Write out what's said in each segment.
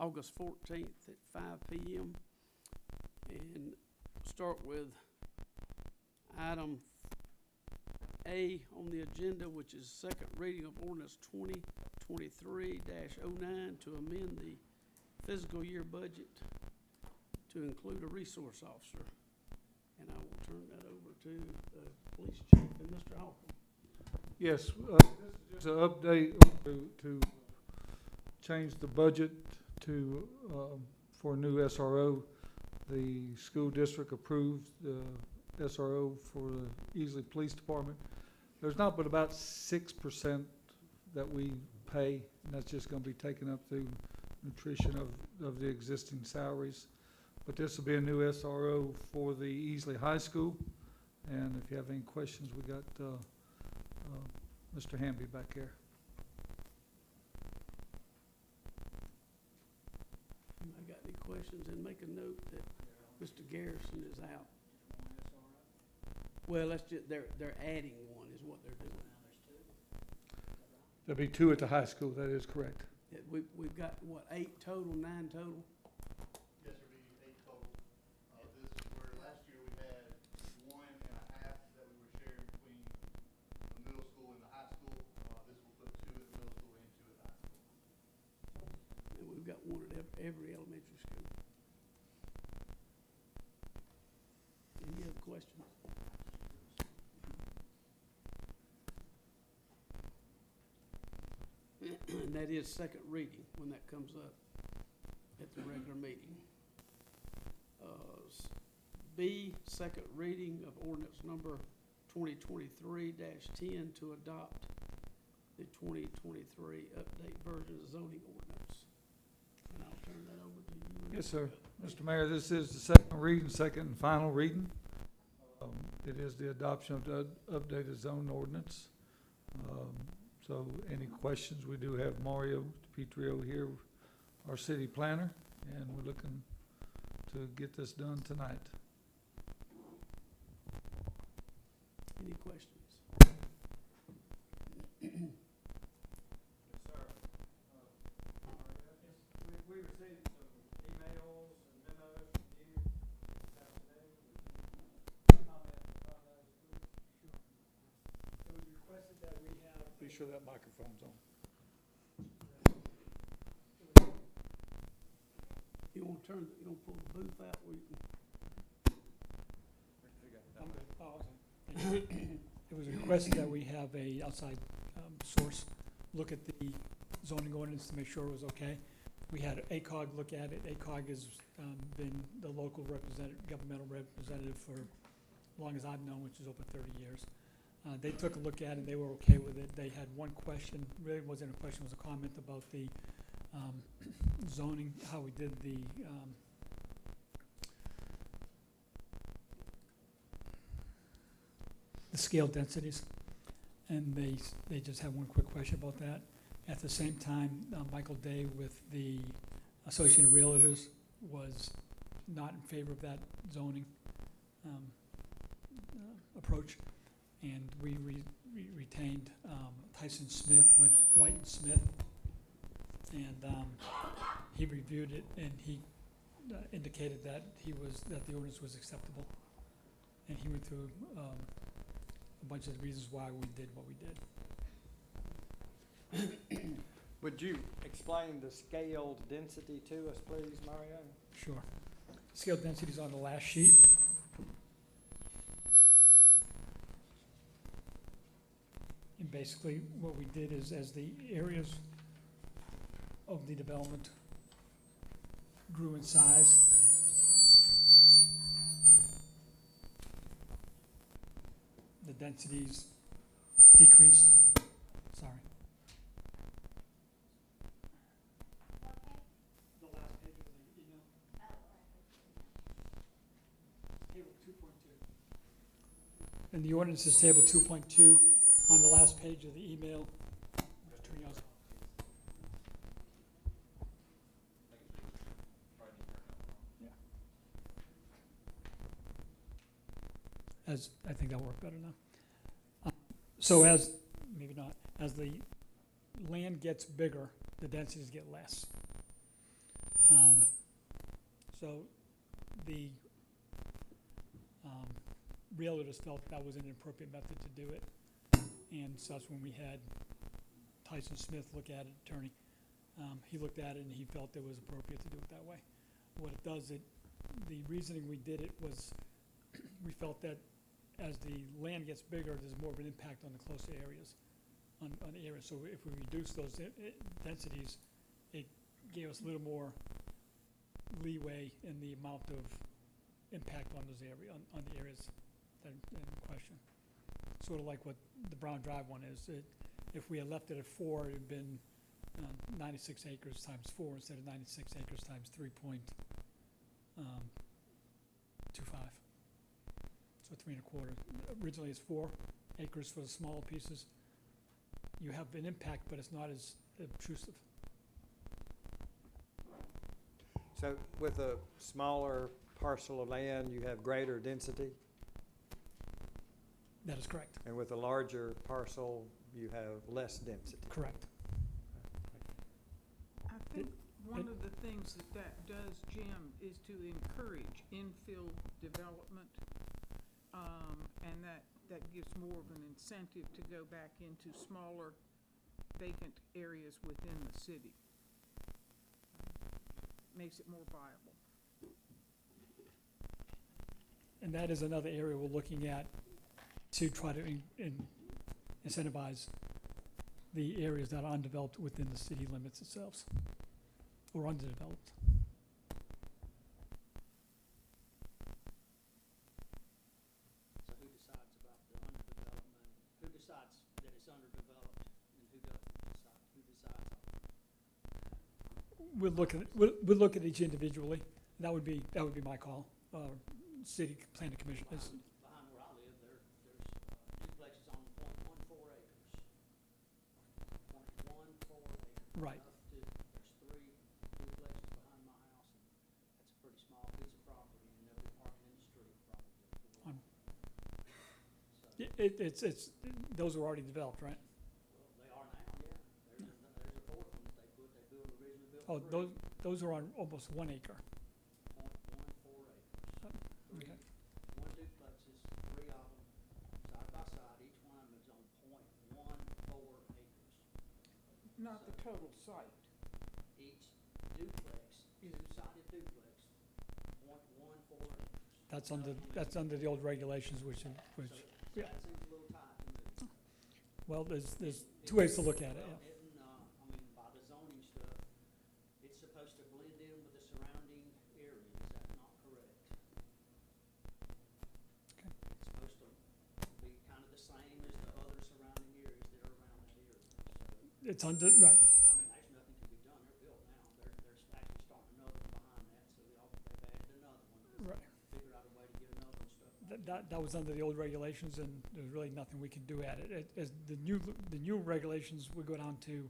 August 14th at 5 p.m. And start with item A on the agenda, which is second reading of ordinance 2023-09 to amend the fiscal year budget to include a resource officer. And I will turn that over to the police chief and Mr. Hoffman. Yes, this is an update to change the budget to for a new SRO. The school district approved the SRO for the Easley Police Department. There's not but about 6% that we pay, and that's just going to be taken up through nutrition of the existing salaries. But this will be a new SRO for the Easley High School. And if you have any questions, we got Mr. Hamby back here. I got any questions? And make a note that Mr. Garrison is out. Well, that's just they're adding one is what they're doing. There'll be 2 at the high school. That is correct. Yeah, we've got what, 8 total, 9 total. Yes, there'll be 8 total. This is where last year we had 1.5 that we were sharing between the middle school and the high school. This will put 2 at the middle school and 2 at the high school. And we've got one at every elementary school. Any other questions? And that is second reading when that comes up at the regular meeting. B, second reading of ordinance number 2023-10 to adopt the 2023 update version of zoning ordinance. And I'll turn that over to you. Yes, sir. Mr. Mayor, this is the second reading, second and final reading. It is the adoption of the updated zone ordinance. So any questions, we do have Mario Petrio here, our city planner, and we're looking to get this done tonight. Any questions? Yes, sir. We received some emails and memos from you this afternoon. Would you comment on those, please? Sure. It was requested that we have. Be sure that microphone's on. You want to pull the booth out where you can? It was requested that we have a outside source look at the zoning ordinance to make sure it was okay. We had ACOG look at it. ACOG has been the local governmental representative for as long as I've known, which is over 30 years. They took a look at it. They were okay with it. They had one question. Really wasn't a question. It was a comment about the zoning, how we did the scale densities, and they just had one quick question about that. At the same time, Michael Day with the Associated Realtors was not in favor of that zoning approach, and we retained Tyson Smith with White and Smith, and he reviewed it, and he indicated that that the ordinance was acceptable, and he went through a bunch of reasons why we did what we did. Would you explain the scaled density to us, please, Mario? Sure. Scale density is on the last sheet. And basically what we did is, as the areas of the development grew in size, the densities decreased. Sorry. The last page of the email. Table 2.2. And the ordinance is table 2.2 on the last page of the email. As I think that'll work better now. So as, maybe not, as the land gets bigger, the densities get less. So the realtors felt that was an appropriate method to do it. And so that's when we had Tyson Smith look at it, attorney. He looked at it and he felt it was appropriate to do it that way. What it does, the reasoning we did it was we felt that as the land gets bigger, there's more of an impact on the closer areas, on the area. So if we reduce those densities, it gave us a little more leeway in the amount of impact on those on the areas that are in question. Sort of like what the Brown Drive one is. If we had left it at 4, it would have been 96 acres times 4 instead of 96 acres times 3.25. So 3 1/4. Originally it's 4 acres for the smaller pieces. You have an impact, but it's not as obtrusive. So with a smaller parcel of land, you have greater density, That is correct. and with a larger parcel, you have less density. Correct. I think one of the things that does, Jim, is to encourage infill development, and that gives more of an incentive to go back into smaller vacant areas within the city. Makes it more viable. And that is another area we're looking at to try to incentivize the areas that are undeveloped within the city limits itself, or underdeveloped. So who decides about the underdevelopment? Who decides that it's underdeveloped, and who decides We'll look at each individually. That would be my call. City planning commission is. behind where I live? There's duplexes on 0.14 acres. 0.14 acres. Right. There's 3 duplexes behind my house, and that's a pretty small piece of property, and they'll be parking in the street probably. So, It's those are already developed, right? well, they are now, yeah. There's a 4th one that they originally built. Oh, 3. those are on almost 1 acre. 0.14 acres. Okay. 1 duplexes, 3 of them, side by side, each one of them is on 0.14 acres. Not the total site. Each duplex, two-sided duplex, 0.14 acres. That's under the old regulations, which So yeah. that seems a little tight to me. Well, there's 2 ways to look at it. Well, Yeah. I mean, by the zoning stuff, it's supposed to blend in with the surrounding area, is that not correct? Okay. It's supposed to be kind of the same as the other surrounding areas that are around that area, so. It's under right. I mean, there's nothing can be done, they're built now, they're actually starting another one behind that, so they've added another one. Right. Figured out a way to get another one stuff. That was under the old regulations, and there's really nothing we can do at it. As the new regulations, we go down to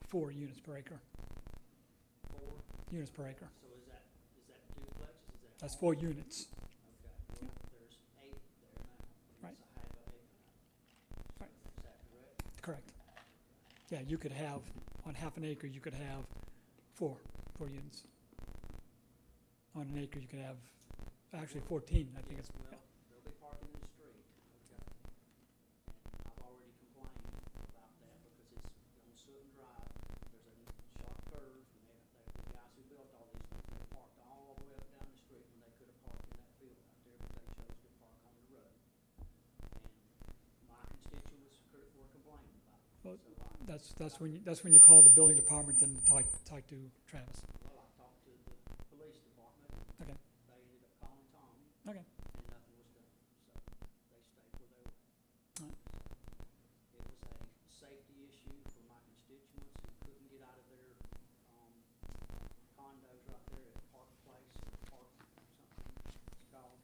4 units per acre. 4, Units per acre. so is that duplexes, is that? That's 4 units. Okay, well, there's 8 there now. Right. It's a half an acre. Right. Is that correct? Correct. Yeah, you could have on half an acre. You could have 4 units. On an acre, you could have actually 14. I think it's. Well, Yeah. they'll be parking in the street, okay. And I've already complained about that because it's on Sutton Drive, there's a sharp curve, and the guys who built all these, they parked all the way up down the street when they could have parked in that field out there, but they chose to park on the road. And my constituents were complaining about it. Well, So that's when you call the building department and talk to Travis. well, I talked to the police department. Okay. They ended up calling Tom. Okay. And nothing was done, so they stayed where they were. All right. It was a safety issue for my constituents who couldn't get out of their, condos right there at Park Place, or Park, something it's called.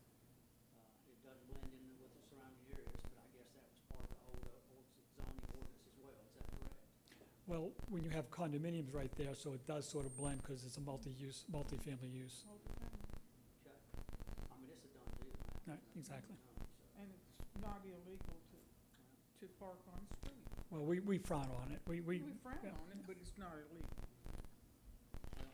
It doesn't blend in with the surrounding areas, but I guess that was part of the old zoning ordinance as well, is that correct? Well, when you have condominiums right there, so it does sort of blend because it's a multi-family use. Okay, I mean, it's a done deal now. Right, exactly. And it's not illegal to park on the street. Well, we frown on it. We We frown yeah. on it, but it's not illegal. Well,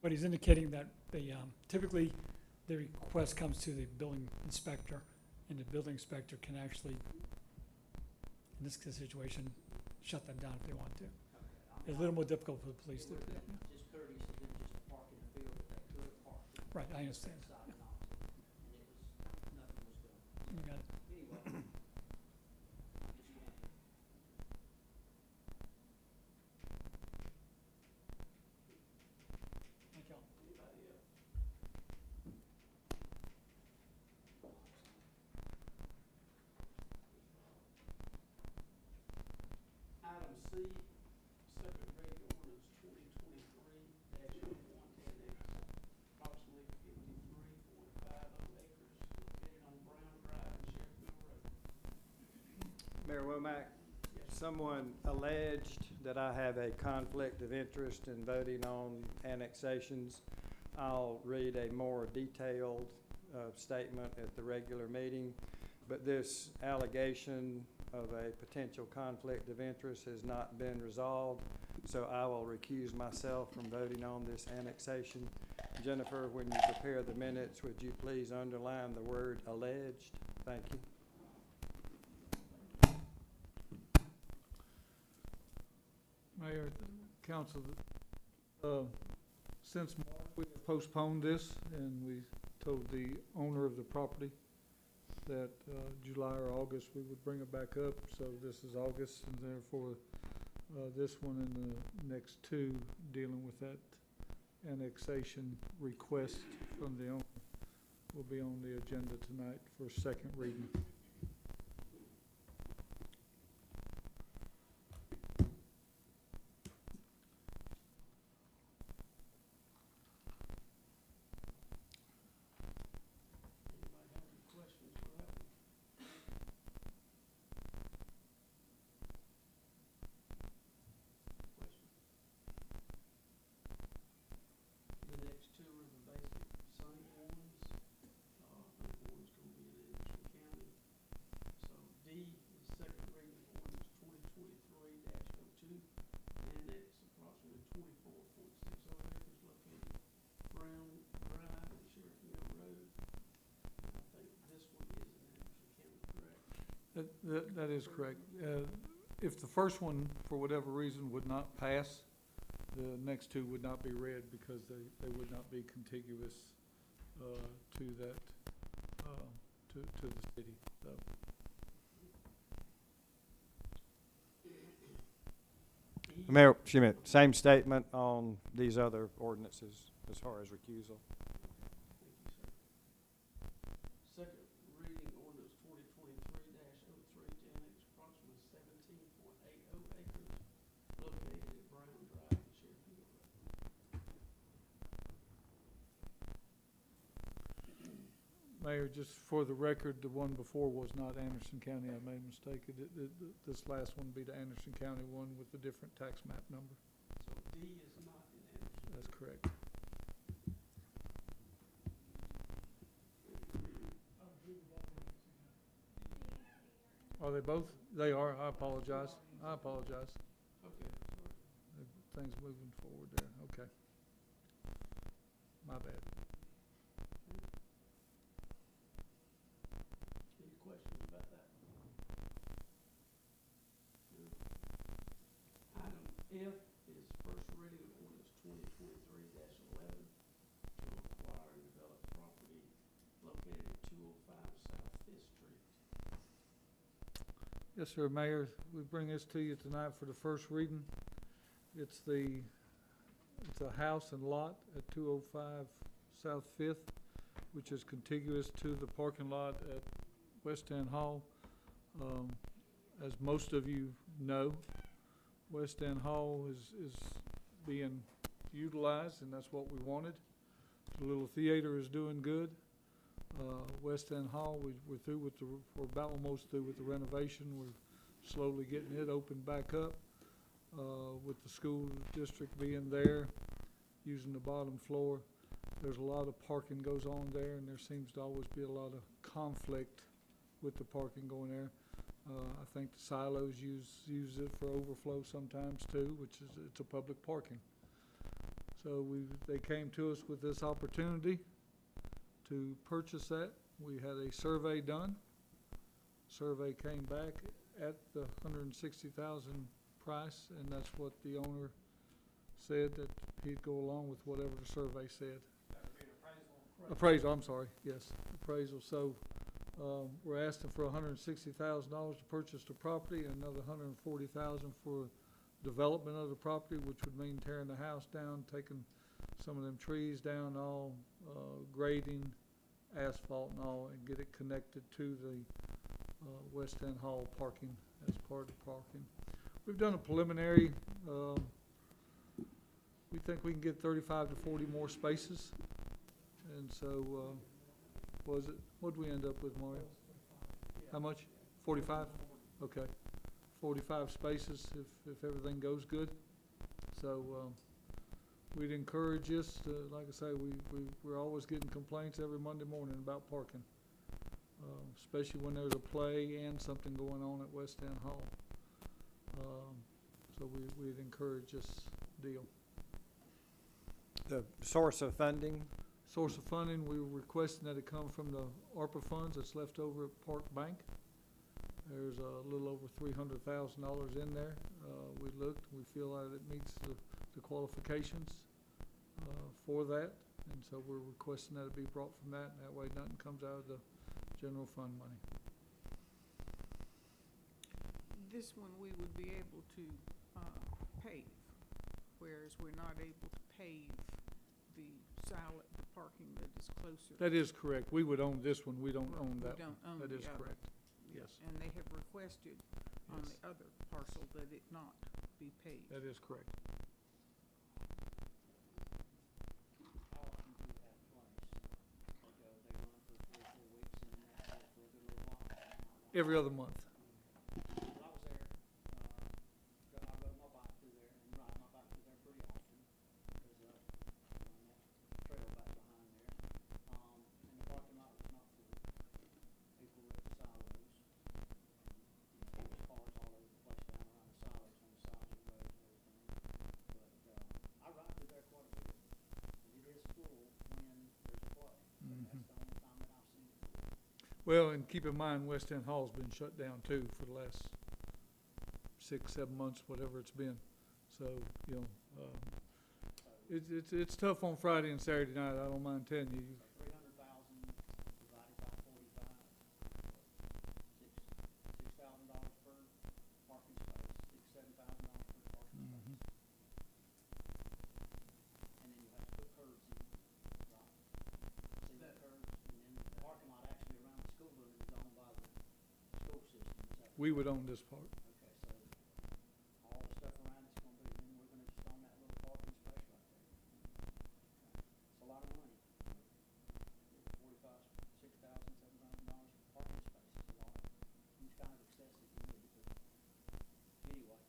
But he's indicating that the, typically, the request comes to the building inspector, and the building inspector can actually, in this situation, shut them down if they want to. It's a little more difficult for the police to do that. Just courteous of them just to park in the field that they could have parked. Right, I understand. Side and opposite, and it was, nothing was done. You got it. Anyway. Thank y'all. Anybody else? Item C, second reading ordinance 2023-01, annex approximately 53.50 acres located on Brown Drive and Sheriffville Road. Mayor Womack, Yes, someone alleged that I have a conflict of interest in voting on annexations. I'll read a more detailed statement at the regular meeting, but this allegation of a potential conflict of interest has not been resolved, so I will recuse myself from voting on this annexation. Jennifer, when you prepare the minutes, would you please underline the word alleged? Thank you. Mayor, council, since March, we postponed this, and we told the owner of the property that July or August we would bring it back up, so this is August, and therefore this one and the next two dealing with that annexation request from the owner will be on the agenda tonight for second reading. anybody have any questions for that one? Question? The next two are the basic same ones. I think one's gonna be in Anderson County. So D is second reading of ordinance 2023-02, annex approximately 24.60 acres located Brown Drive and Sheriffville Road. I think this one is in Anderson County, correct? That is correct. If the first one, for whatever reason, would not pass, the next two would not be read because they would not be contiguous to that, to the city. So, E, Mayor, she meant same statement on these other ordinances as far as recusal. Thank you, sir. Second reading ordinance 2023-03 to annex approximately 17.80 acres located at Brown Drive and Sheriffville Road. Mayor, just for the record, the one before was not Anderson County. I made a mistake. This last one would be the Anderson County one with a different tax map number. So D is not in Anderson. That's correct. Are they both? They are. I apologize. I apologize. Okay, sorry. Things moving forward there. Okay. My bad. Any questions about that? No. Item F is first reading of ordinance 2023-11 to acquire and develop property located at 205 South Fifth Street. Yes, sir, Mayor. We bring this to you tonight for the first reading. It's a house and lot at 205 South Fifth, which is contiguous to the parking lot at West End Hall. As most of you know, West End Hall is being utilized, and that's what we wanted. The little theater is doing good. West End Hall, we're through with we're about almost through with the renovation. We're slowly getting it opened back up. With the school district being there, using the bottom floor. There's a lot of parking goes on there, and there seems to always be a lot of conflict with the parking going there. I think the silos use it for overflow sometimes too, which is, it's a public parking. So they came to us with this opportunity to purchase that. We had a survey done. Survey came back at the 160,000 price, and that's what the owner said, that he'd go along with whatever the survey said. That would be an appraisal. Appraisal, I'm sorry, yes, appraisal. So, we're asking for $160,000 to purchase the property, and another $140,000 for development of the property, which would mean tearing the house down, taking some of them trees down, all, grading, asphalt and all, and get it connected to the, West End Hall parking as part of the parking. We've done a preliminary, we think we can get 35 to 40 more spaces. And so, what did we end up with, Mario? How much? 45? Okay. 45 spaces if everything goes good. So, we'd encourage us to, like I say, we're always getting complaints every Monday morning about parking. Especially when there's a play and something going on at West End Hall. So we'd encourage this deal. The source of funding, Source of funding, we were requesting that it come from the ARPA funds that's left over at Park Bank. There's a little over $300,000 in there. We looked, we feel that it meets the qualifications for that. And so we're requesting that it be brought from that, and that way nothing comes out of the general fund money. This one we would be able to pave, whereas we're not able to pave the parking that is closer. That is correct. We would own this one. We don't own We that one. don't own That the is other. correct. Yes, And they have requested on Yes. the other parcel that it not be paved. that is correct. How often do you have plays? They run for 3 or 4 weeks and then that's it for a good little while. Every other month. When I was there, I rode my bike through there and ride my bike through there pretty often. There's a, on that trail back behind there. And the parking lot was not full. People were at the silos. There was cars all over the place down around the silos on the sides of the road and everything. But, I ride through there quite a bit. And it is full when there's a play. But that's the only time that I've seen it full. Well, and keep in mind, West End Hall's been shut down too for the last 6, 7 months, whatever it's been. So, you know, it's tough on Friday and Saturday night. I don't mind telling you. 300,000 divided by 45, $6,000 per parking space, $7,000 per parking space. And then you have to put curbs in, right? See that curbs, and then the parking lot actually around the school building is owned by the school system, is that? We would own this part. Okay, so all the stuff around it's gonna be, and then we're gonna just own that little parking space right there. It's a lot of money. $6,000, $7,000 for parking space is a lot. It's kind of excessive, really, but anyway.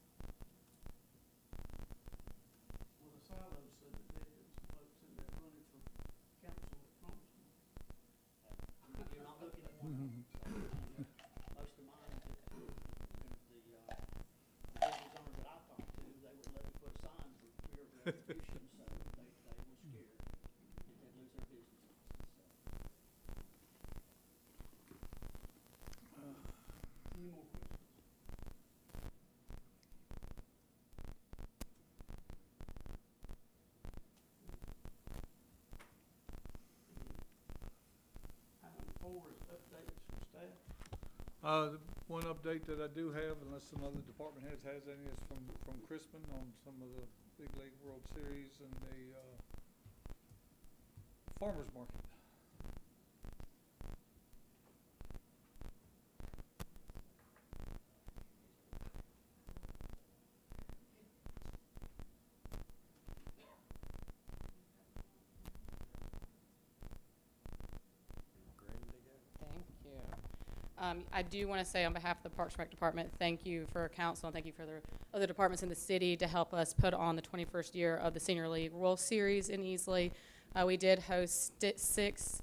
Well, the silos said that they had some folks in there running for council at Thompson. You're not looking at one of them. Most of mine, the business owners that I talked to, they would let me put signs for fear of retribution, so they were scared that they'd lose their business license, so. Any more questions? Item 4 is updates from staff. The one update that I do have, unless some other department heads has any, is from Crispin on some of the Big League World Series and the farmers market. Thank you. I do want to say on behalf of the Parks and Rec Department, thank you for council and thank you for the other departments in the city to help us put on the 21st year of the Senior League World Series in Easley. We did host 6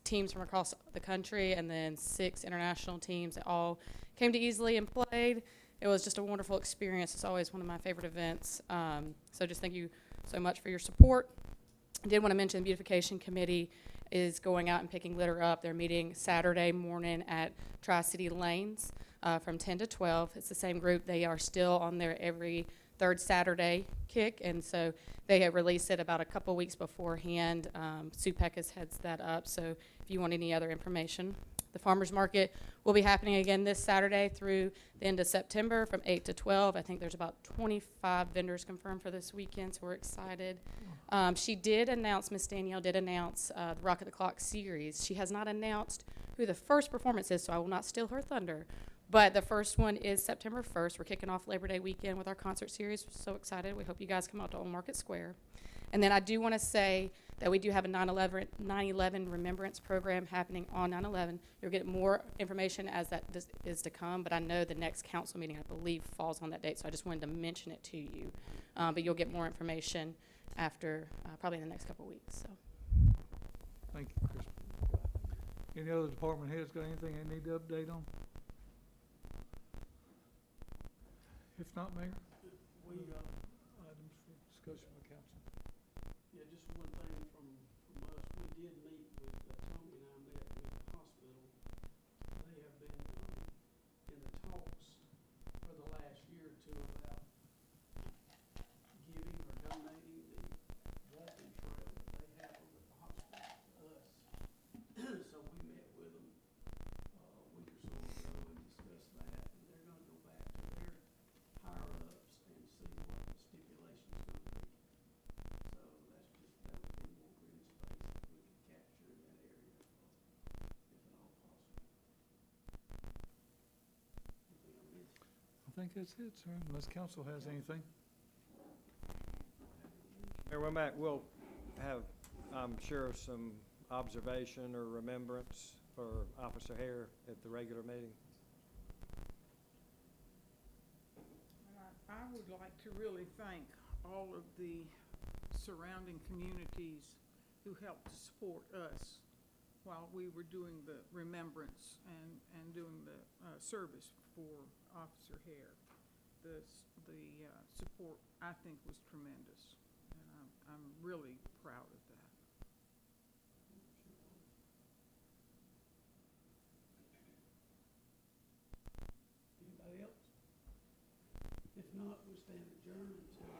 teams from across the country and then 6 international teams that all came to Easley and played. It was just a wonderful experience. It's always one of my favorite events. So just thank you so much for your support. I did want to mention the beautification committee is going out and picking litter up. They're meeting Saturday morning at Tri-City Lanes from 10 to 12. It's the same group. They are still on their every third Saturday kick, and so they have released it about a couple weeks beforehand. Sue Peckus heads that up, so if you want any other information. The farmers market will be happening again this Saturday through the end of September from 8 to 12. I think there's about 25 vendors confirmed for this weekend, so we're excited. She did announce, Miss Danielle did announce the Rock at the Clock series. She has not announced who the first performance is, so I will not steal her thunder. But the first one is September 1st. We're kicking off Labor Day weekend with our concert series. We're so excited. We hope you guys come out to Old Market Square. And then I do want to say that we do have a 9/11 remembrance program happening on 9/11. You'll get more information as that is to come, but I know the next council meeting, I believe, falls on that date, so I just wanted to mention it to you. But you'll get more information after, probably in the next couple of weeks. So. Thank you, Chris. Any other department heads got anything they need to update on? If not, Mayor, We, items for discussion with council. yeah, just one thing from us, we did meet with, Tony and I met with the hospital. They have been, in the talks for the last year or two about giving or donating the walking trail that they have over at the hospital to us. So we met with them, a week or so ago and discussed that, and they're gonna go back to their higher ups and see what the stipulation's gonna be. So that's just, that would be more green space that we could capture in that area, if at all possible. Anything I missed? I think that's it, sir, unless council has anything. Mayor Womack, we'll have, I'm sure, some observation or remembrance for Officer Hare at the regular meeting. I would like to really thank all of the surrounding communities who helped to support us while we were doing the remembrance and doing the service for Officer Hare. The support, I think, was tremendous, and I'm really proud of that. Anybody else? If not, we'll stand adjourned until